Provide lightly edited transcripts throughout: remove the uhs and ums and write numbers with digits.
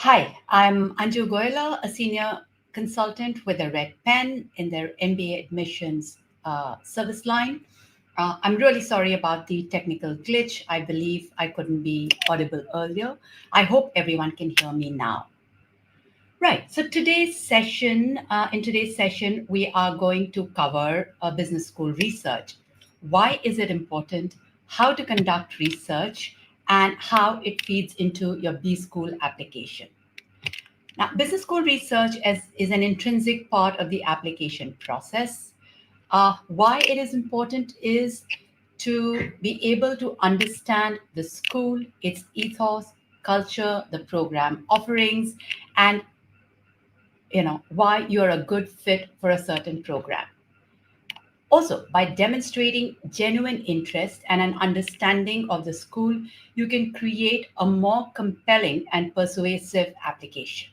Hi, I'm Anju Goela, a senior consultant with a red pen in their MBA admissions service line. I'm really sorry about the technical glitch. I believe I couldn't be audible earlier. I hope everyone can hear me now. Right. So in today's session, we are going to cover business school research. Why is it important? How to conduct research, and how it feeds into your B school application. Now, business school research is an intrinsic part of the application process. Why it is important is to be able to understand the school, its ethos, culture, the program offerings, and why you're a good fit for a certain program. Also, by demonstrating genuine interest and an understanding of the school, you can create a more compelling and persuasive application.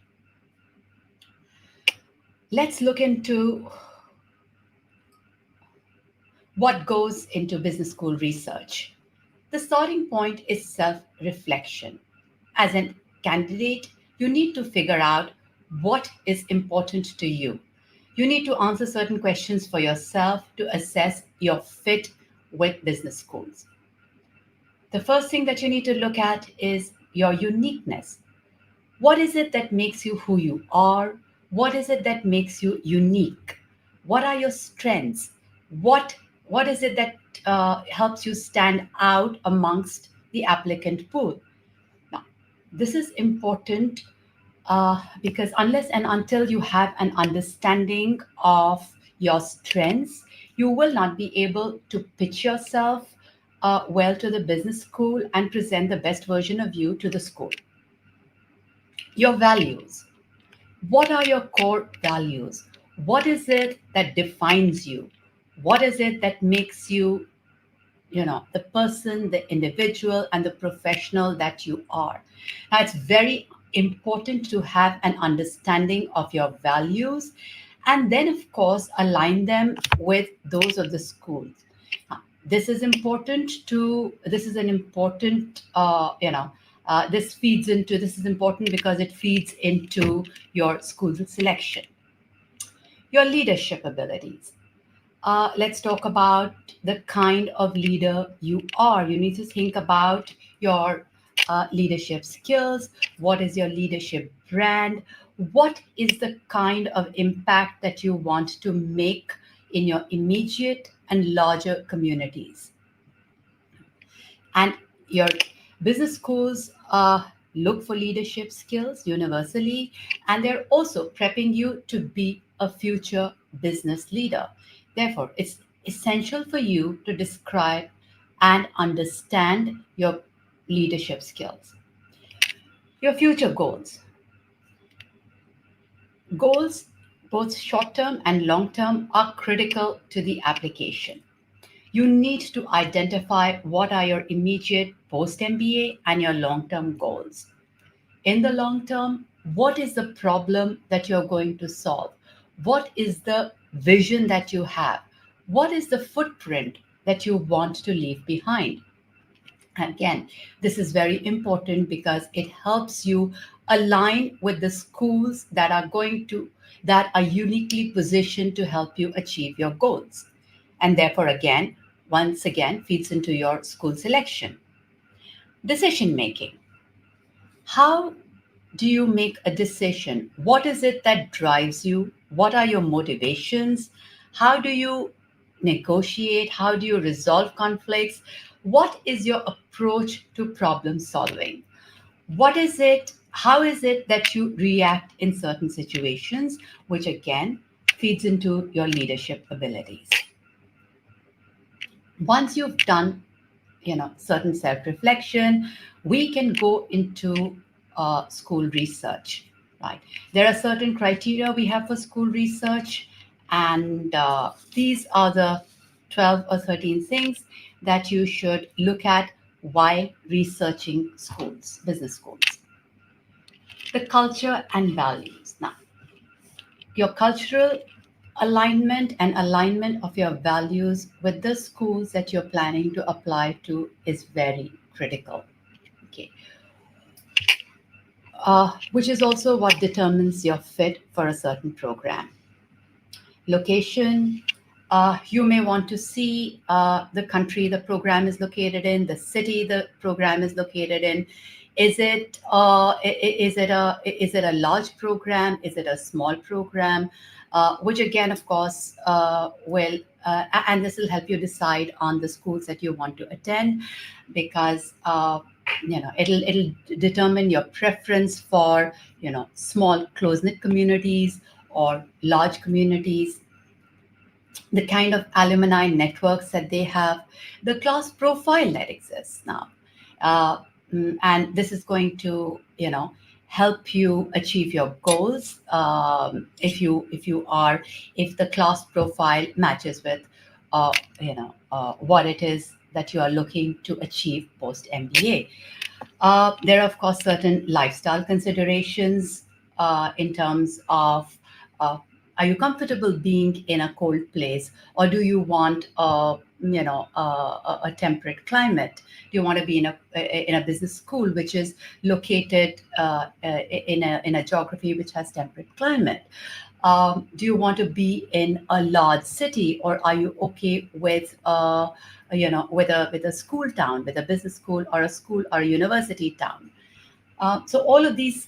Let's look into what goes into business school research. The starting point is self reflection. As a candidate, you need to figure out what is important to you. You need to answer certain questions for yourself to assess your fit with business schools. The first thing that you need to look at is your uniqueness. What is it that makes you who you are? What is it that makes you unique? What are your strengths? What is it that helps you stand out amongst the applicant pool? Now, this is important because unless and until you have an understanding of your strengths, you will not be able to pitch yourself well to the business school and present the best version of you to the school. Your values. What are your core values? What is it that defines you? What is it that makes you, the person, the individual, and the professional that you are? Now, it's very important to have an understanding of your values and then, of course, align them with those of the school. This is an important, this is important because it feeds into your school selection. Your leadership abilities. Let's talk about the kind of leader you are. You need to think about your leadership skills. What is your leadership brand? What is the kind of impact that you want to make in your immediate and larger communities? And your business schools look for leadership skills universally, and they're also prepping you to be a future business leader. Therefore, it's essential for you to describe and understand your leadership skills. Your future goals. Goals, both short term and long term, are critical to the application. You need to identify what are your immediate post MBA and your long term goals. In the long term, what is the problem that you're going to solve? What is the vision that you have? What is the footprint that you want to leave behind? Again, this is very important because it helps you align with the schools that are uniquely positioned to help you achieve your goals. And therefore, once again, feeds into your school selection. Decision making. How do you make a decision? What is it that drives you? What are your motivations? How do you negotiate? How do you resolve conflicts? What is your approach to problem solving? What is it? How is it that you react in certain situations, which again feeds into your leadership abilities? Once you've done certain self-reflection, we can go into school research, right? There are certain criteria we have for school research, and these are the 12 or 13 things that you should look at while researching schools, business schools. The culture and values. Now, your cultural alignment and alignment of your values with the schools that you're planning to apply to is very critical. Okay. which is also what determines your fit for a certain program. Location, you may want to see the country the program is located in, the city the program is located in. Is it a large program? Is it a small program? Which again, of course, will and this will help you decide on the schools that you want to attend, because it'll determine your preference for small close knit communities or large communities, the kind of alumni networks that they have, the class profile that exists now. Uh, and this is going to, help you achieve your goals, if the class profile matches with, what it is that you are looking to achieve post MBA. There are, of course, certain lifestyle considerations in terms of are you comfortable being in a cold place, or do you want a temperate climate? Do you want to be in a business school which is located in a geography which has temperate climate? Do you want to be in a large city, or are you okay with with a school town, with a business school or a school or a university town? So all of these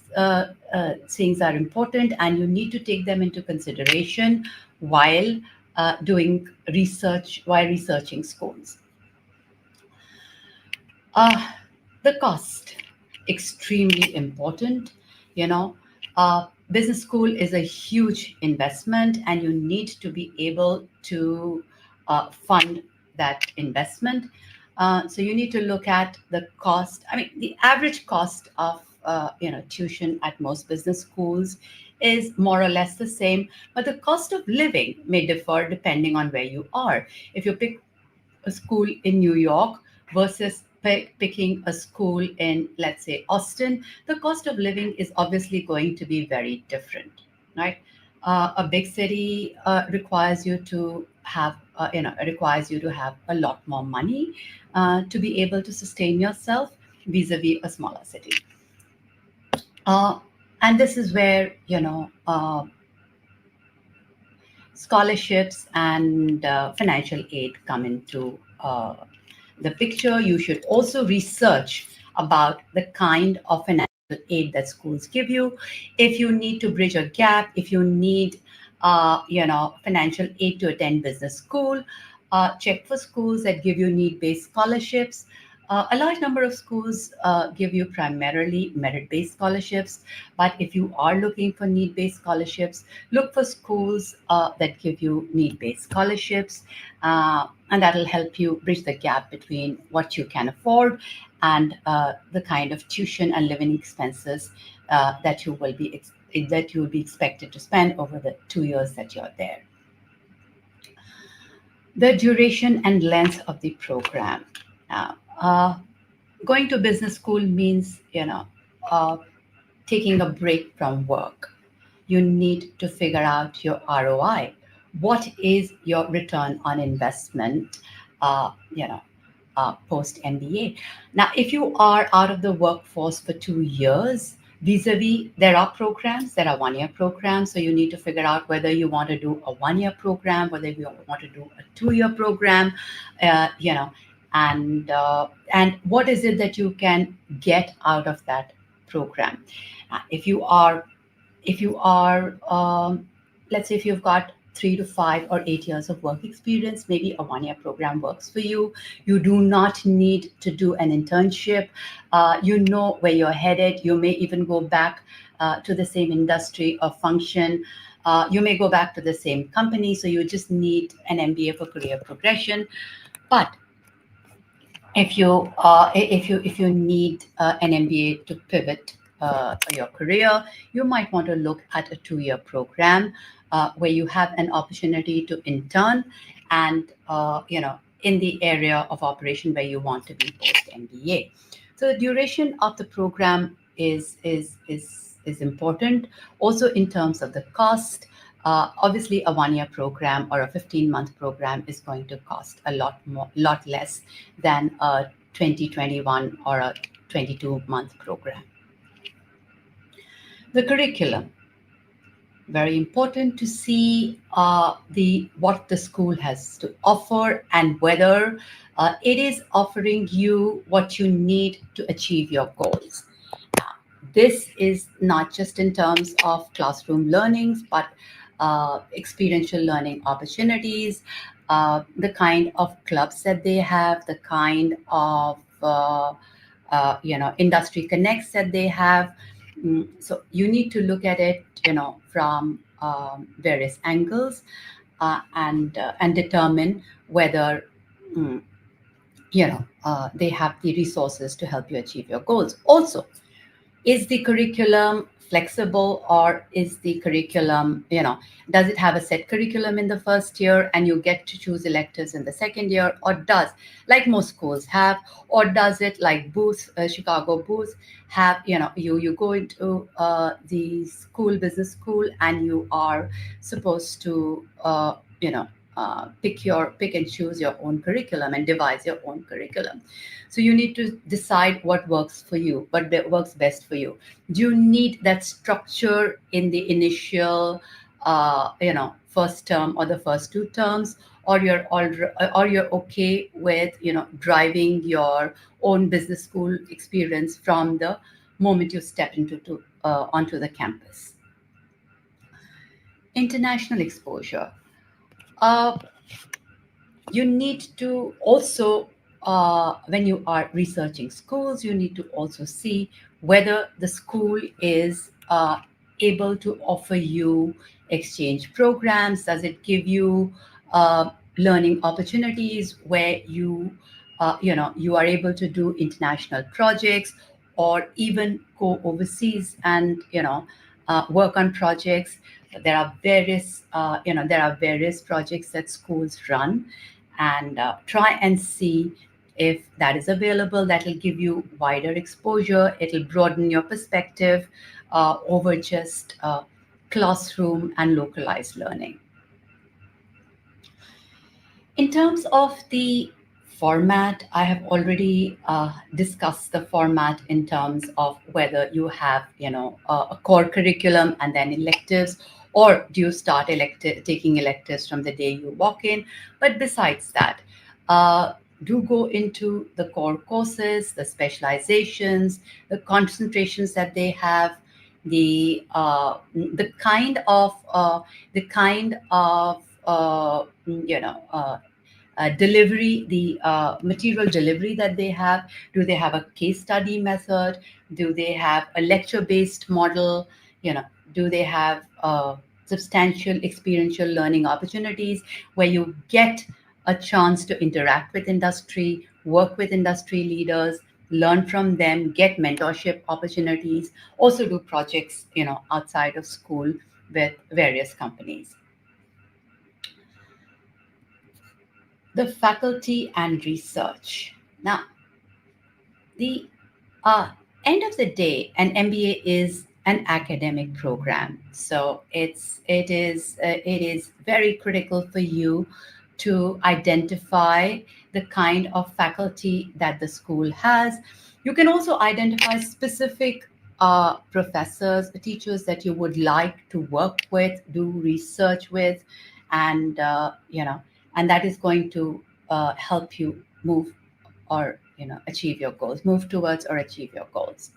things are important, and you need to take them into consideration while doing research, while researching schools. Uh, the cost, extremely important. Business school is a huge investment, and you need to be able to fund that investment. So you need to look at the cost. I mean, the average cost of tuition at most business schools is more or less the same, but the cost of living may differ depending on where you are. If you pick a school in New York versus picking a school in, let's say, Austin, the cost of living is obviously going to be very different, right? A big city requires you to have, a lot more money to be able to sustain yourself vis-a-vis a smaller city. Uh, and this is where, scholarships and financial aid come into the picture. You should also research about the kind of financial aid that schools give you. If you need to bridge a gap, if you need, financial aid to attend business school, check for schools that give you need-based scholarships. A large number of schools give you primarily merit-based scholarships, but if you are looking for need-based scholarships, look for schools that give you need-based scholarships, and that'll help you bridge the gap between what you can afford and the kind of tuition and living expenses that you will be expected to spend over the 2 years that you're there. The duration and length of the program. Going to business school means, taking a break from work. You need to figure out your ROI. What is your return on investment, post MBA? Now, if you are out of the workforce for 2 years, vis-a-vis, there are programs, there are 1 year programs. So you need to figure out whether you want to do a 1 year program, whether you want to do a 2 year program, and what is it that you can get out of that program. If you are, let's say, if you've got 3 to 5 or 8 years of work experience, maybe a 1 year program works for you. You do not need to do an internship. You know where you're headed. You may even go back to the same industry or function. You may go back to the same company. So you just need an MBA for career progression. But if you need an MBA to pivot your career, you might want to look at a 2 year program where you have an opportunity to intern and in the area of operation where you want to be post MBA. So the duration of the program is important. Also in terms of the cost. Obviously, a 1 year program or a 15-month program is going to cost a lot less than a 2021 or a 22-month program. The curriculum, very important to see the what the school has to offer and whether it is offering you what you need to achieve your goals. This is not just in terms of classroom learnings, but experiential learning opportunities, the kind of clubs that they have, the kind of industry connects that they have. So you need to look at it, from various angles, and determine whether mm, they have the resources to help you achieve your goals. Also, is the curriculum flexible, or is the curriculum, does it have a set curriculum in the first year and you get to choose electives in the second year, or does, like most schools have, or does it, like Booth, Chicago Booth, have, you go into the school, business school, and you are supposed to pick and choose your own curriculum and devise your own curriculum. So you need to decide what works for you, what works best for you. Do you need that structure in the initial, first term or the first two terms, or you're okay with, driving your own business school experience from the moment you step onto the campus? International exposure. Uh, you need to also, when you are researching schools, you need to also see whether the school is able to offer you exchange programs. Does it give you learning opportunities where you are able to do international projects, or even go overseas and work on projects? There are various projects that schools run, and try and see if that is available. That will give you wider exposure. It'll broaden your perspective over just classroom and localized learning. In terms of the format, I have already discussed the format in terms of whether you have, a core curriculum and then electives, or do you start taking electives from the day you walk in. But besides that, do go into the core courses, the specializations, the concentrations that they have, the kind of delivery, the material delivery that they have. Do they have a case study method? Do they have a lecture based model? You know, do they have substantial experiential learning opportunities where you get a chance to interact with industry, work with industry leaders, learn from them, get mentorship opportunities, also do projects, outside of school with various companies. The faculty and research. Now, the uh, end of the day, an MBA is an academic program, so it is very critical for you to identify the kind of faculty that the school has. You can also identify specific professors, teachers that you would like to work with, do research with, and and that is going to help you move, or achieve your goals, move towards or achieve your goals.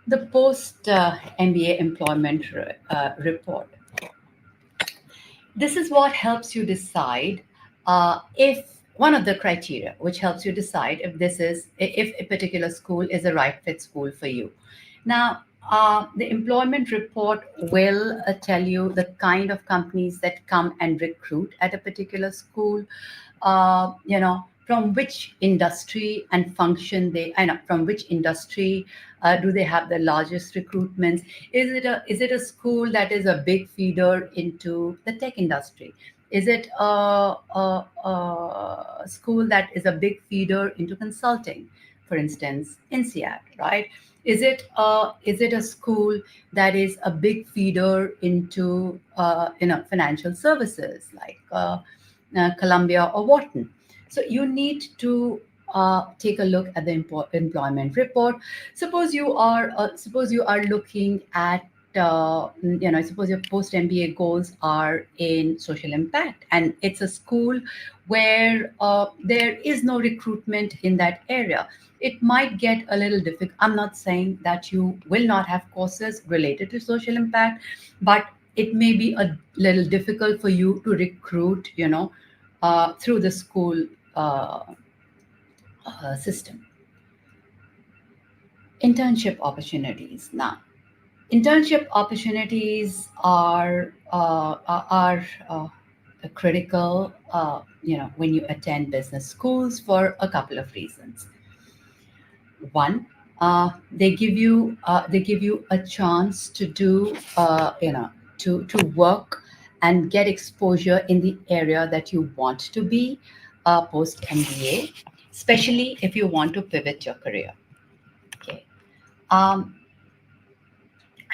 The post MBA employment report. This is what helps you decide, if one of the criteria which helps you decide if a particular school is a right fit school for you. Now, the employment report will tell you the kind of companies that come and recruit at a particular school, from which industry and function from which industry do they have the largest recruitments. Is it a school that is a big feeder into the tech industry? Is it a school that is a big feeder into consulting, for instance, INSEAD, right? Is it a school that is a big feeder into financial services, like Columbia or Wharton? So you need to take a look at the employment report. Suppose you are looking at suppose your post MBA goals are in social impact, and it's a school where there is no recruitment in that area. It might get a little difficult. I'm not saying that you will not have courses related to social impact, but it may be a little difficult for you to recruit, through the school uh, system. Internship opportunities. Now, internship opportunities are critical, when you attend business schools for a couple of reasons. One, they give you a chance to do to work and get exposure in the area that you want to be post MBA, especially if you want to pivot your career. Okay. Um,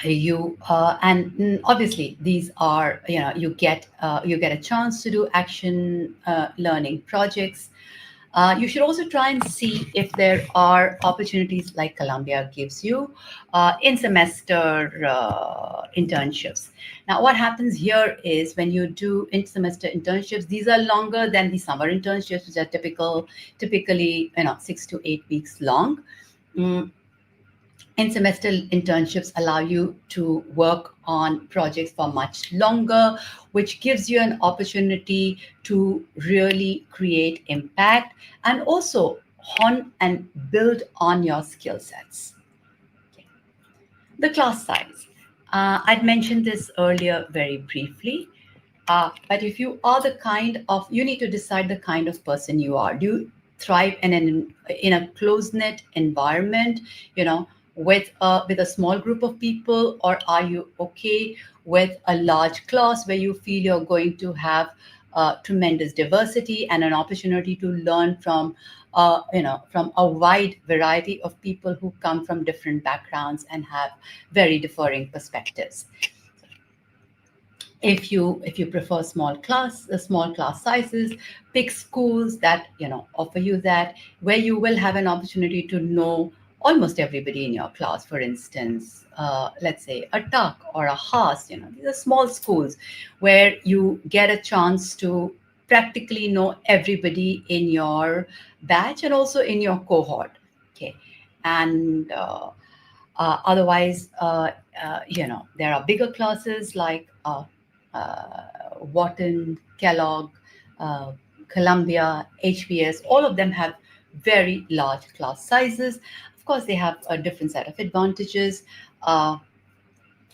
you and obviously these are, you get a chance to do action learning projects. You should also try and see if there are opportunities like Columbia gives you in semester internships. Now, what happens here is when you do in semester internships, these are longer than the summer internships, which are typically 6 to 8 weeks long. Mm, in semester internships allow you to work on projects for much longer, which gives you an opportunity to really create impact and also hone and build on your skill sets. Okay. The class size. I'd mentioned this earlier very briefly. But if you are the kind of, you need to decide the kind of person you are. Do you thrive in a close knit environment, with a small group of people, or are you okay with a large class where you feel you're going to have tremendous diversity and an opportunity to learn from a wide variety of people who come from different backgrounds and have very differing perspectives. If you prefer small class sizes, pick schools that offer you that, where you will have an opportunity to know almost everybody in your class. For instance, let's say a Tuck or a Haas. These are small schools where you get a chance to practically know everybody in your batch and also in your cohort. Okay. And otherwise, there are bigger classes like Wharton, Kellogg, uh, Columbia, HBS. All of them have very large class sizes. Of course, they have a different set of advantages,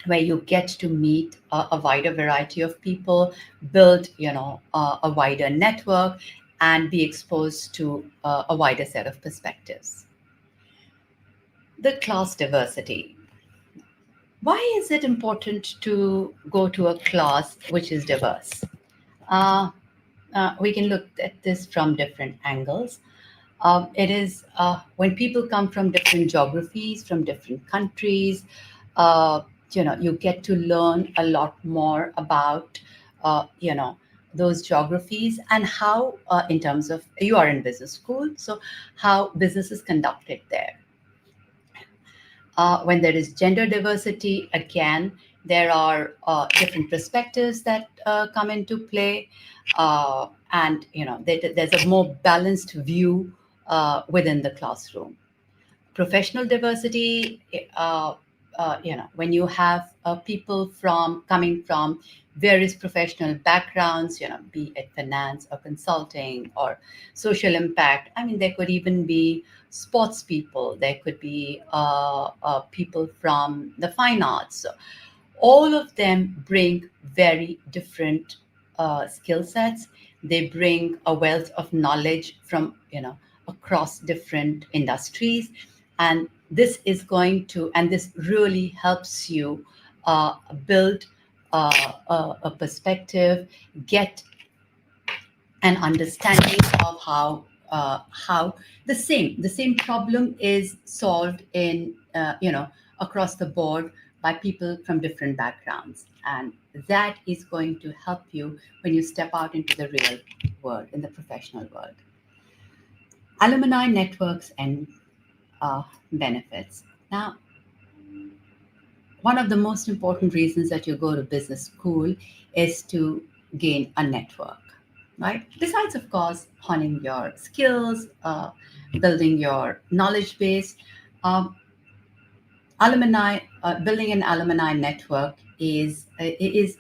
where you get to meet a wider variety of people, build a wider network, and be exposed to a wider set of perspectives. The class diversity. Why is it important to go to a class which is diverse? Uh, we can look at this from different angles. It is when people come from different geographies, from different countries, uh, you get to learn a lot more about, those geographies and how, in terms of, you are in business school, so how business is conducted there. When there is gender diversity, again, there are different perspectives that come into play, and there's a more balanced view within the classroom. Professional diversity, when you have people from coming from various professional backgrounds, be it finance or consulting or social impact. I mean, there could even be sports people, there could be people from the fine arts. So all of them bring very different skill sets. They bring a wealth of knowledge from across different industries, and this really helps you build a perspective, get an understanding of how the same problem is solved in across the board by people from different backgrounds, and that is going to help you when you step out into the real world, in the professional world. Alumni networks and benefits. Now, one of the most important reasons that you go to business school is to gain a network, right? Besides, of course, honing your skills, building your knowledge base, um, building an alumni network is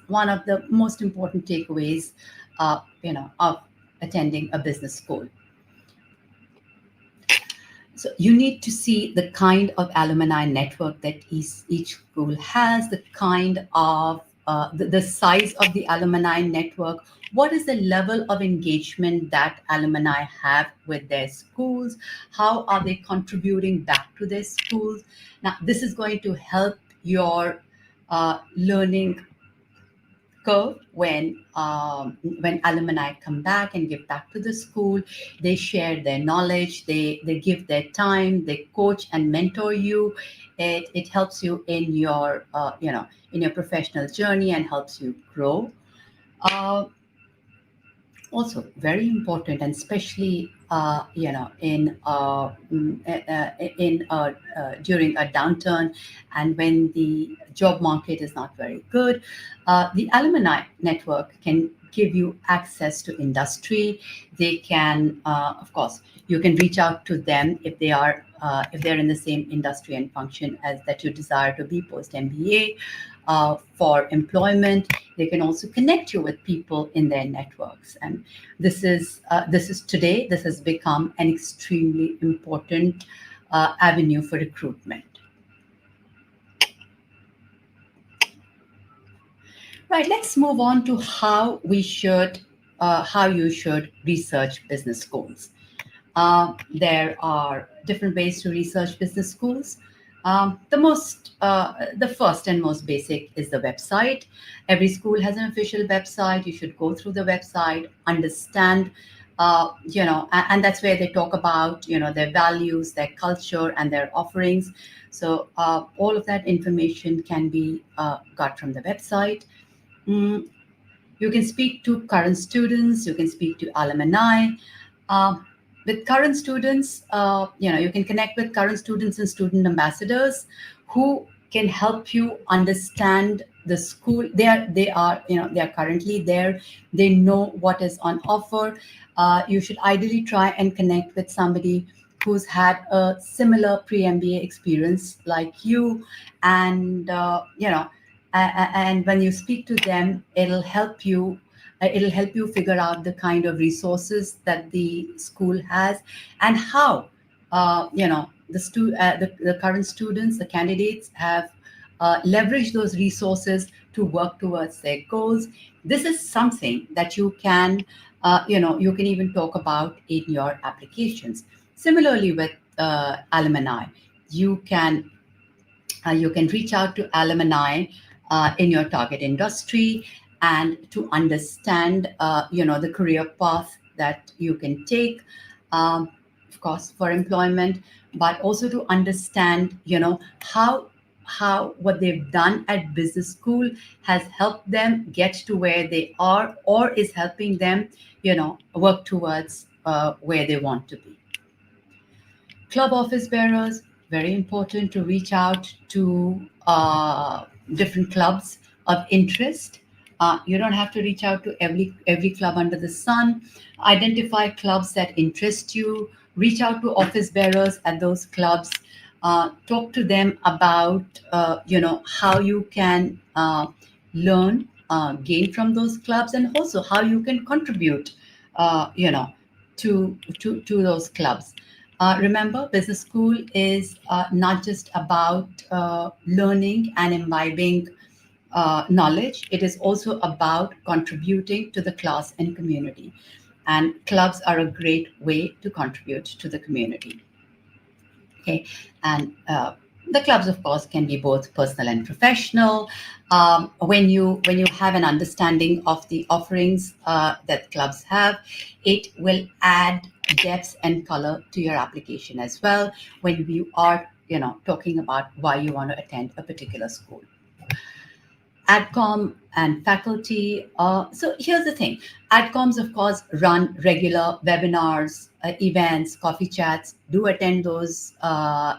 one of the most important takeaways, of attending a business school. So you need to see the kind of alumni network that each school has, the kind of the size of the alumni network. What is the level of engagement that alumni have with their schools? How are they contributing back to their schools? Now, this is going to help your learning curve when alumni come back and give back to the school. They share their knowledge, they give their time, they coach and mentor you. It helps you in your in your professional journey and helps you grow. uh, Also very important, and especially during a downturn and when the job market is not very good, the alumni network can give you access to industry. They can, of course, you can reach out to them if they're in the same industry and function as that you desire to be post MBA. For employment, they can also connect you with people in their networks, and this has become an extremely important avenue for recruitment. Right, let's move on to how you should research business schools. There are different ways to research business schools. The first and most basic is the website. Every school has an official website. You should go through the website, understand, and that's where they talk about, their values, their culture, and their offerings. So all of that information can be got from the website. Mm, you can speak to current students. You can speak to alumni. Um, with current students, you can connect with current students and student ambassadors who can help you understand the school. They are currently there. They know what is on offer. You should ideally try and connect with somebody who's had a similar pre-MBA experience like you, and and when you speak to them, it'll help you figure out the kind of resources that the school has and how the current students, the candidates, have leveraged those resources to work towards their goals. This is something that you can even talk about in your applications. Similarly, with alumni, you can you can reach out to alumni in your target industry and to understand the career path that you can take, of course, for employment, but also to understand how what they've done at business school has helped them get to where they are or is helping them work towards where they want to be. Club office bearers, very important to reach out to different clubs of interest. You don't have to reach out to every club under the sun. Identify clubs that interest you. Reach out to office bearers at those clubs. Talk to them about how you can learn, gain from those clubs, and also how you can contribute, to those clubs. Remember, business school is not just about learning and imbibing knowledge. It is also about contributing to the class and community. And clubs are a great way to contribute to the community. Okay, and the clubs, of course, can be both personal and professional. When you have an understanding of the offerings that clubs have, it will add depth and color to your application as well when you are talking about why you want to attend a particular school. Adcom and faculty. So here's the thing. Adcoms, of course, run regular webinars, events, coffee chats. Do attend those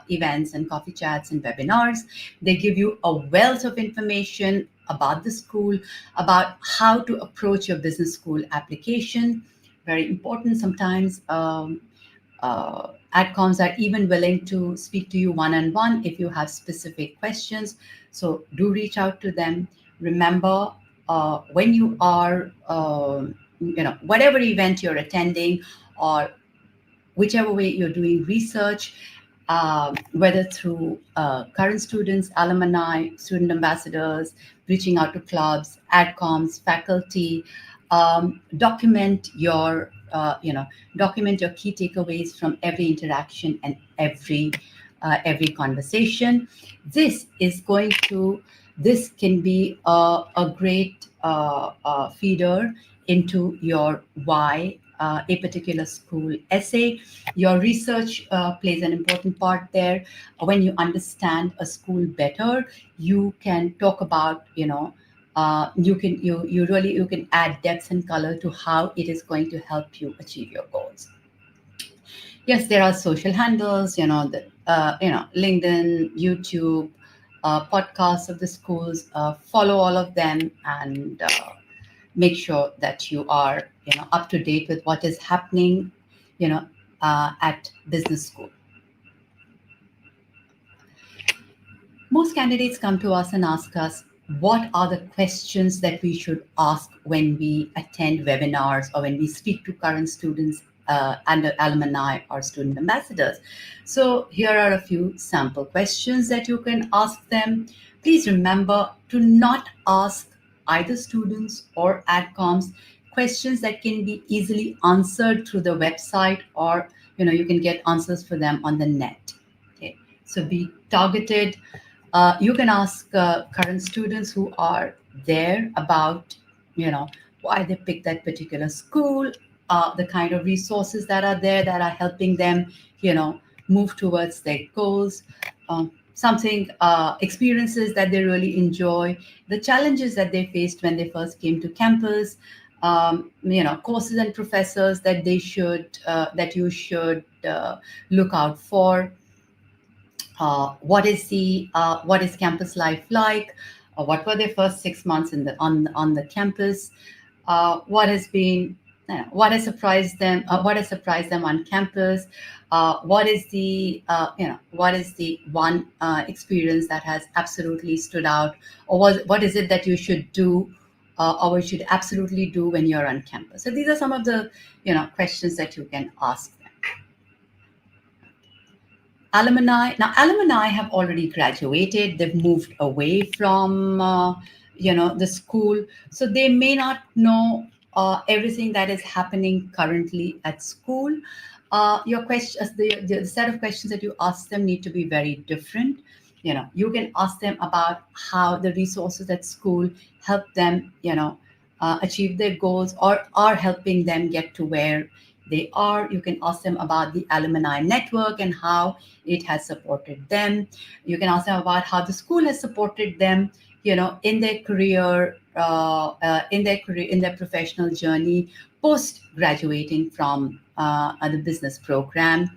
events and coffee chats and webinars. They give you a wealth of information about the school, about how to approach your business school application. Very important sometimes. Adcoms are even willing to speak to you one-on-one if you have specific questions. So do reach out to them. Remember, when you are, whatever event you're attending or whichever way you're doing research, whether through current students, alumni, student ambassadors, reaching out to clubs, adcoms, faculty, document your, document your key takeaways from every interaction and every conversation. This is going to, this can be a great feeder into your why a particular school essay. Your research plays an important part there. When you understand a school better, you can talk about, you can add depth and color to how it is going to help you achieve your goals. Yes, there are social handles, LinkedIn, YouTube, podcasts of the schools. Follow all of them and make sure that you are, up to date with what is happening, at business school. Most candidates come to us and ask us, what are the questions that we should ask when we attend webinars or when we speak to current students and alumni or student ambassadors? So here are a few sample questions that you can ask them. Please remember to not ask either students or adcoms questions that can be easily answered through the website, or you can get answers for them on the net. Okay, so be targeted. You can ask current students who are there about, why they picked that particular school, the kind of resources that are there that are helping them, move towards their goals, something, experiences that they really enjoy, the challenges that they faced when they first came to campus, courses and professors that that you should look out for. What is campus life like? What were their first 6 months on the campus? What has been, what has surprised them? What has surprised them on campus? What is the one experience that has absolutely stood out, or what is it that you should do, or you should absolutely do when you're on campus? So these are some of the questions that you can ask them. Alumni. Now, alumni have already graduated. They've moved away from, the school. So they may not know everything that is happening currently at school. Your questions, the set of questions that you ask them need to be very different. You can ask them about how the resources at school help them, achieve their goals or are helping them get to where they are. You can ask them about the alumni network and how it has supported them. You can ask them about how the school has supported them, in their career, in their professional journey, post graduating from the business program.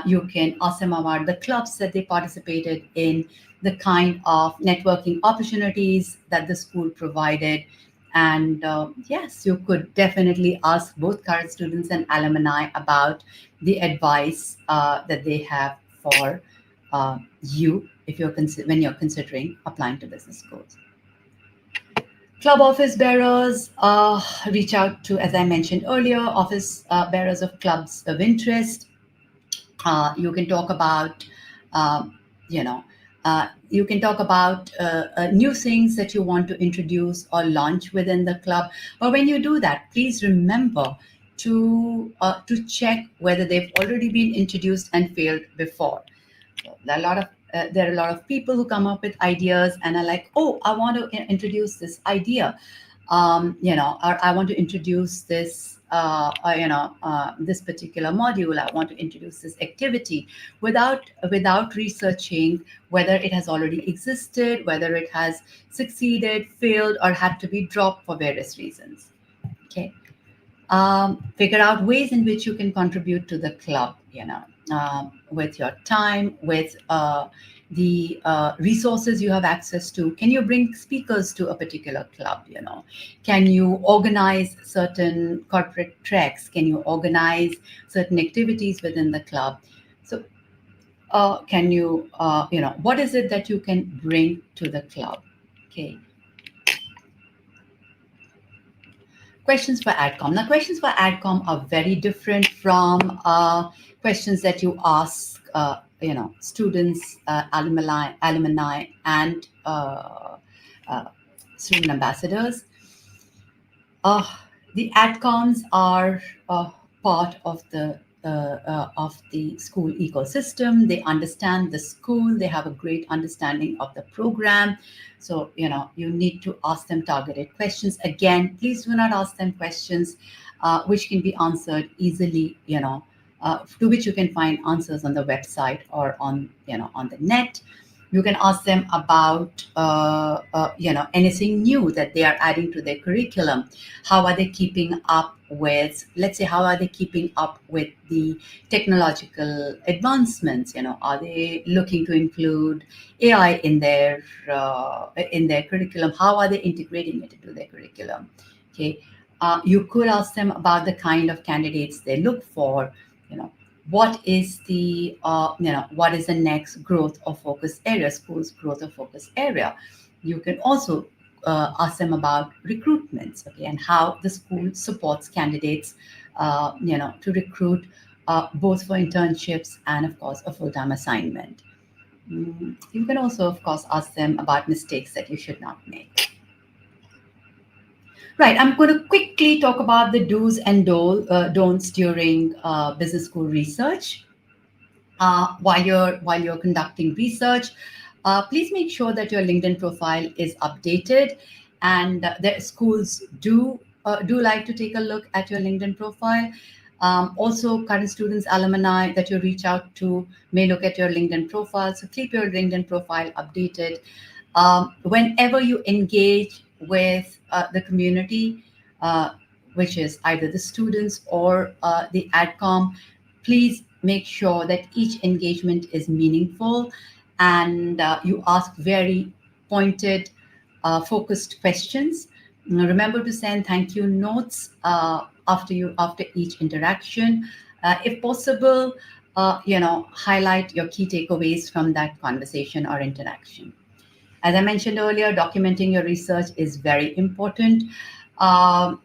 You can ask them about the clubs that they participated in, the kind of networking opportunities that the school provided. And yes, you could definitely ask both current students and alumni about the advice that they have for you if when you're considering applying to business schools. Club office bearers, reach out to, as I mentioned earlier, office bearers of clubs of interest. You can talk about, you can talk about new things that you want to introduce or launch within the club. But when you do that, please remember to check whether they've already been introduced and failed before. So there are a lot of people who come up with ideas and are like, oh, I want to introduce this idea. or I want to introduce this, this particular module. I want to introduce this activity without researching whether it has already existed, whether it has succeeded, failed, or had to be dropped for various reasons. Okay. Figure out ways in which you can contribute to the club, with your time, with the resources you have access to. Can you bring speakers to a particular club? Can you organize certain corporate treks? Can you organize certain activities within the club? So can you, what is it that you can bring to the club? Okay. Questions for AdCom. Now, questions for AdCom are very different from questions that you ask, students, alumni, and student ambassadors. Uh, the AdComs are part of the school ecosystem. They understand the school. They have a great understanding of the program. So you need to ask them targeted questions. Again, please do not ask them questions which can be answered easily. To which you can find answers on the website or on the net. You can ask them about anything new that they are adding to their curriculum. How are they keeping up with, let's say, how are they keeping up with the technological advancements? Are they looking to include AI in their curriculum? How are they integrating it into their curriculum? Okay. You could ask them about the kind of candidates they look for. What is the what is the next growth or focus area, school's growth or focus area? You can also ask them about recruitments, okay, and how the school supports candidates to recruit both for internships and of course a full-time assignment. You can also of course ask them about mistakes that you should not make. Right, I'm going to quickly talk about the do's and don'ts during business school research. While you're conducting research, please make sure that your LinkedIn profile is updated, and the schools do like to take a look at your LinkedIn profile. Also, current students, alumni that you reach out to may look at your LinkedIn profile. So keep your LinkedIn profile updated. Whenever you engage with the community, which is either the students or the AdCom, please make sure that each engagement is meaningful and you ask very pointed, focused questions. Remember to send thank you notes after each interaction. If possible, highlight your key takeaways from that conversation or interaction. As I mentioned earlier, documenting your research is very important. A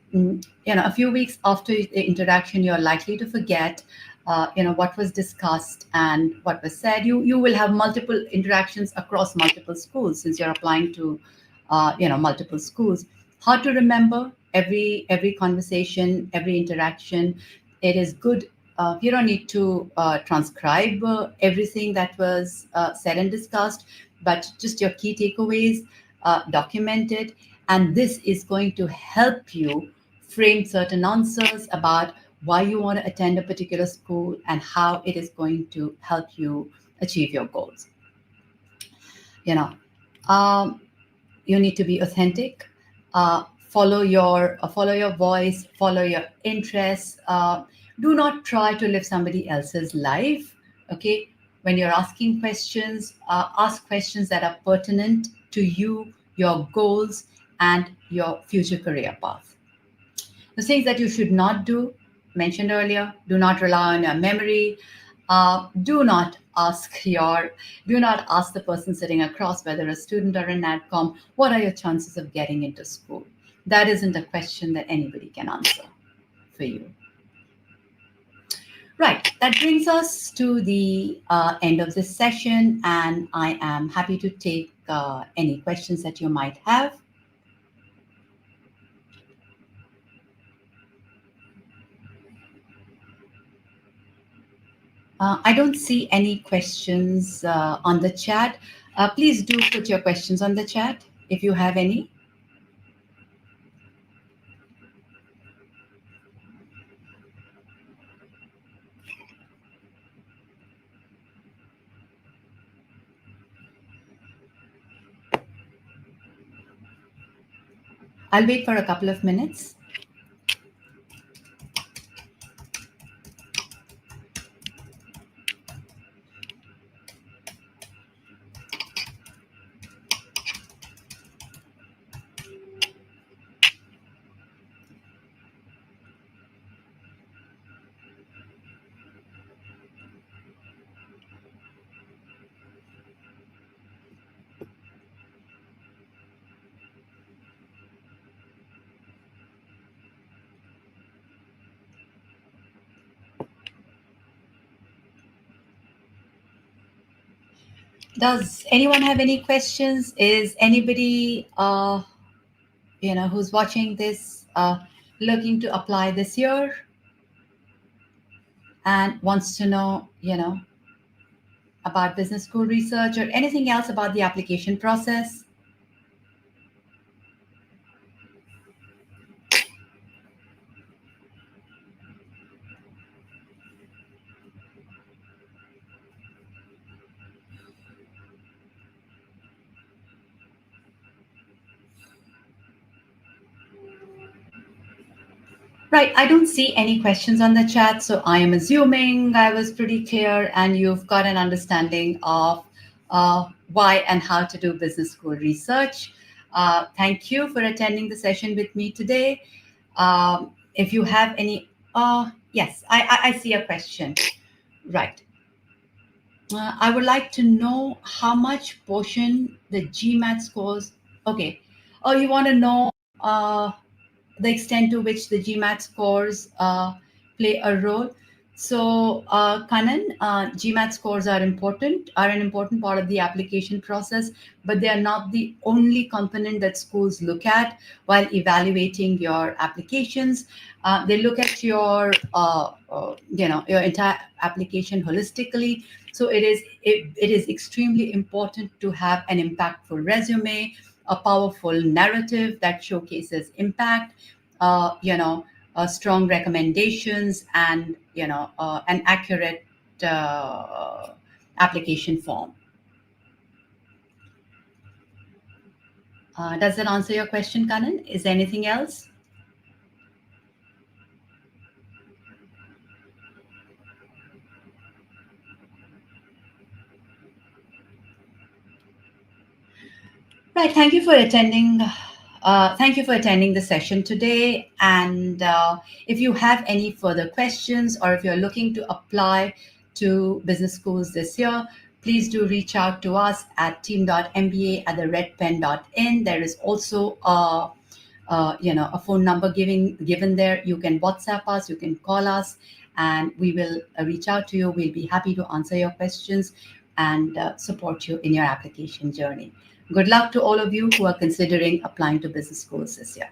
few weeks after the interaction, you're likely to forget, what was discussed and what was said. You will have multiple interactions across multiple schools since you're applying to, multiple schools. Hard to remember every conversation, every interaction. It is good. You don't need to transcribe everything that was said and discussed, but just your key takeaways, documented. And this is going to help you frame certain answers about why you want to attend a particular school and how it is going to help you achieve your goals. Um, you need to be authentic. Follow your voice, follow your interests. Do not try to live somebody else's life. Okay, when you're asking questions, ask questions that are pertinent to you, your goals, and your future career path. The things that you should not do, mentioned earlier: do not rely on your memory. Do not ask the person sitting across, whether a student or an AdCom, what are your chances of getting into school? That isn't a question that anybody can answer for you. Right, that brings us to the end of this session, and I am happy to take any questions that you might have. I don't see any questions on the chat. Please do put your questions on the chat if you have any. I'll wait for a couple of minutes. Does anyone have any questions? Is anybody, who's watching this, looking to apply this year and wants to know, about business school research or anything else about the application process? Right, I don't see any questions on the chat, so I am assuming I was pretty clear and you've got an understanding of why and how to do business school research. Thank you for attending the session with me today. If you have any, yes, I see a question. Right. I would like to know how much portion the GMAT scores. Okay. Oh, you want to know the extent to which the GMAT scores play a role. So, Kanan, GMAT scores are an important part of the application process, but they are not the only component that schools look at while evaluating your applications. They look at your entire application holistically. So it is extremely important to have an impactful resume, a powerful narrative that showcases impact, strong recommendations, and an accurate application form. Does that answer your question, Kanan? Is there anything else? Right. Thank you for attending. Thank you for attending the session today. And if you have any further questions or if you're looking to apply to business schools this year, please do reach out to us at team.mba@theredpen.in. There is also a phone number given there. You can WhatsApp us, you can call us, and we will reach out to you. We'll be happy to answer your questions and support you in your application journey. Good luck to all of you who are considering applying to business schools this year.